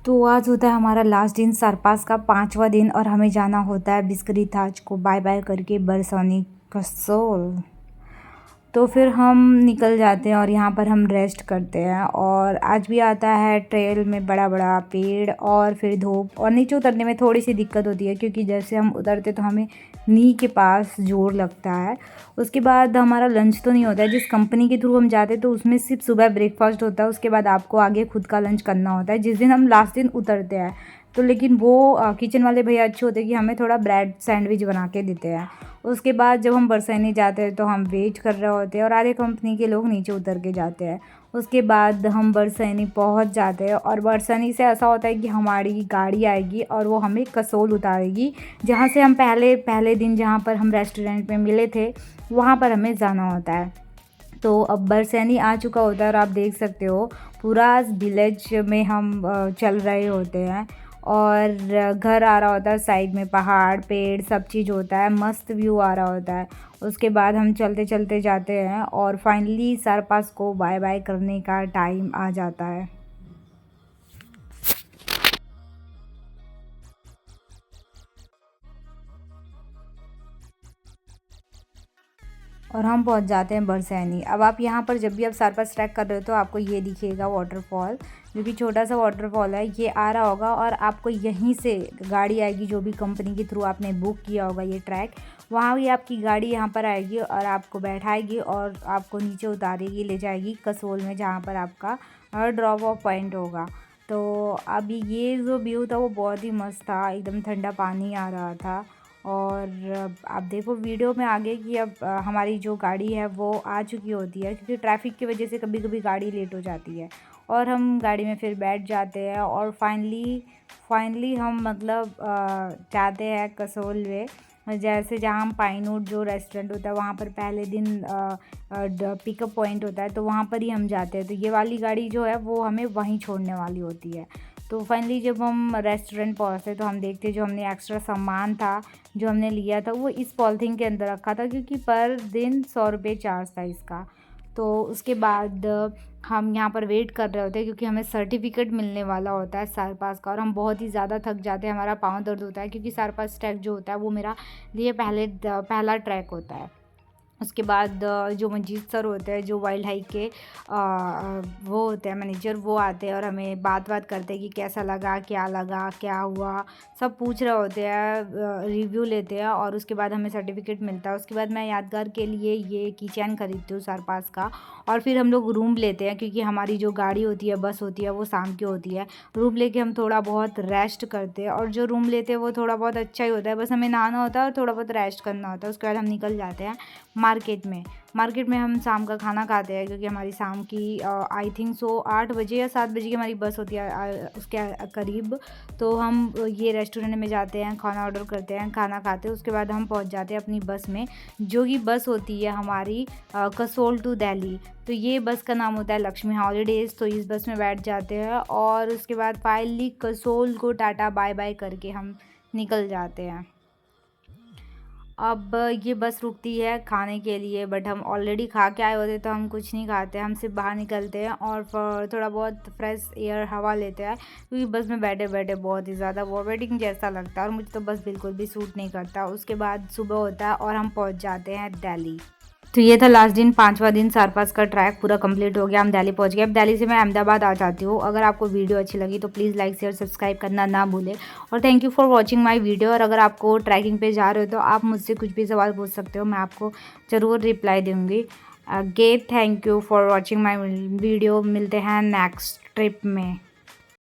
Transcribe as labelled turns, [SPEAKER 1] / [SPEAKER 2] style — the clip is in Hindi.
[SPEAKER 1] तो आज होता है हमारा लास्ट दिन सरपास का 5वां दिन और हमें जाना होता है बिस्किरीथाज को बाय बाय करके बरसानी कसोल। तो फिर हम निकल जाते हैं और यहाँ पर हम रेस्ट करते हैं। और आज भी आता है ट्रेल में बड़ा बड़ा पेड़ और फिर धूप, और नीचे उतरने में थोड़ी सी दिक्कत होती है क्योंकि जैसे हम उतरते तो हमें नी के पास जोर लगता है। उसके बाद हमारा लंच तो नहीं होता है, जिस कंपनी के थ्रू हम जाते तो उसमें सिर्फ सुबह ब्रेकफास्ट होता है, उसके बाद आपको आगे खुद का लंच करना होता है जिस दिन हम लास्ट दिन उतरते हैं। तो लेकिन वो किचन वाले भैया अच्छे होते हैं कि हमें थोड़ा ब्रेड सैंडविच बना के देते हैं। उसके बाद जब हम बरसानी जाते हैं तो हम वेट कर रहे होते हैं और आधे कंपनी के लोग नीचे उतर के जाते हैं। उसके बाद हम बरसानी पहुंच जाते हैं और बरसानी से ऐसा होता है कि हमारी गाड़ी आएगी और वो हमें कसोल उतारेगी, जहाँ से हम पहले दिन जहाँ पर हम रेस्टोरेंट में मिले थे वहाँ पर हमें जाना होता है। तो अब बरसानी आ चुका होता है और आप देख सकते हो पूरा विलेज में हम चल रहे होते हैं और घर आ रहा होता है, साइड में पहाड़ पेड़ सब चीज़ होता है, मस्त व्यू आ रहा होता है। उसके बाद हम चलते चलते जाते हैं और फाइनली सरपास को बाय बाय करने का टाइम आ जाता है। और हम पहुंच जाते हैं बरसैनी। अब आप यहाँ पर जब भी आप सरपास ट्रैक कर रहे हो तो आपको ये दिखेगा वाटरफॉल, जो कि छोटा सा वाटरफॉल है, ये आ रहा होगा और आपको यहीं से गाड़ी आएगी, जो भी कंपनी के थ्रू आपने बुक किया होगा ये ट्रैक, वहाँ भी आपकी गाड़ी यहाँ पर आएगी और आपको बैठाएगी और आपको नीचे उतारेगी, ले जाएगी कसोल में, जहाँ पर आपका ड्रॉप ऑफ पॉइंट होगा। तो अभी ये जो व्यू था वो बहुत ही मस्त था, एकदम ठंडा पानी आ रहा था। और आप देखो वीडियो में आगे कि अब हमारी जो गाड़ी है वो आ चुकी होती है, क्योंकि ट्रैफिक की वजह से कभी कभी गाड़ी लेट हो जाती है और हम गाड़ी में फिर बैठ जाते हैं और फाइनली हम मतलब जाते हैं कसोल में। जैसे जहाँ हम पाइनवुड जो रेस्टोरेंट होता है वहाँ पर पहले दिन पिकअप पॉइंट होता है, तो वहाँ पर ही हम जाते हैं। तो ये वाली गाड़ी जो है वो हमें वहीं छोड़ने वाली होती है। तो फाइनली जब हम रेस्टोरेंट पहुँचे तो हम देखते जो हमने एक्स्ट्रा सामान था जो हमने लिया था वो इस पॉलीथीन के अंदर रखा था, क्योंकि पर दिन 100 रुपये चार्ज था इसका। तो उसके बाद हम यहाँ पर वेट कर रहे होते हैं क्योंकि हमें सर्टिफिकेट मिलने वाला होता है सरपास का, और हम बहुत ही ज़्यादा थक जाते हैं, हमारा पाँव दर्द होता है क्योंकि सरपास ट्रैक जो होता है वो मेरा लिए पहला ट्रैक होता है। उसके बाद जो मंजीत सर होते हैं, जो वाइल्ड हाइक के वो होते हैं मैनेजर, वो आते हैं और हमें बात करते हैं कि कैसा लगा क्या हुआ, सब पूछ रहे होते हैं, रिव्यू लेते हैं और उसके बाद हमें सर्टिफिकेट मिलता है। उसके बाद मैं यादगार के लिए ये कीचैन खरीदती हूँ सरपास का, और फिर हम लोग रूम लेते हैं क्योंकि हमारी जो गाड़ी होती है बस होती है वो शाम की होती है। रूम लेके हम थोड़ा बहुत रेस्ट करते हैं, और जो रूम लेते हैं वो थोड़ा बहुत अच्छा ही होता है, बस हमें नहाना होता है और थोड़ा बहुत रेस्ट करना होता है। उसके बाद हम निकल जाते हैं मार्केट में हम शाम का खाना खाते हैं, क्योंकि हमारी शाम की आई थिंक सो 8 बजे या 7 बजे की हमारी बस होती है उसके करीब। तो हम ये रेस्टोरेंट में जाते हैं, खाना ऑर्डर करते हैं, खाना खाते हैं। उसके बाद हम पहुंच जाते हैं अपनी बस में, जो कि बस होती है हमारी कसोल टू दिल्ली। तो ये बस का नाम होता है लक्ष्मी हॉलीडेज़। तो इस बस में बैठ जाते हैं और उसके बाद फाइनली कसोल को टाटा बाय बाय करके हम निकल जाते हैं। अब ये बस रुकती है खाने के लिए, बट हम ऑलरेडी खा के आए होते तो हम कुछ नहीं खाते, हम सिर्फ बाहर निकलते हैं और थोड़ा बहुत फ्रेश एयर हवा लेते हैं, क्योंकि बस में बैठे बैठे बहुत ही ज़्यादा वॉमिटिंग जैसा लगता है और मुझे तो बस बिल्कुल भी सूट नहीं करता। उसके बाद सुबह होता है और हम पहुंच जाते हैं दिल्ली। तो ये था लास्ट दिन, 5वां दिन सरपास का ट्रैक पूरा कंप्लीट हो गया, हम दिल्ली पहुंच गए। अब दिल्ली से मैं अहमदाबाद आ जाती हूँ। अगर आपको वीडियो अच्छी लगी तो प्लीज़ लाइक शेयर सब्सक्राइब करना ना भूलें, और thank you for watching my video. और अगर आपको ट्रैकिंग पे जा रहे हो तो आप मुझसे कुछ भी सवाल पूछ सकते हो, मैं आपको ज़रूर रिप्लाई दूँगी। Thank you for watching my video, मिलते हैं नेक्स्ट ट्रिप में।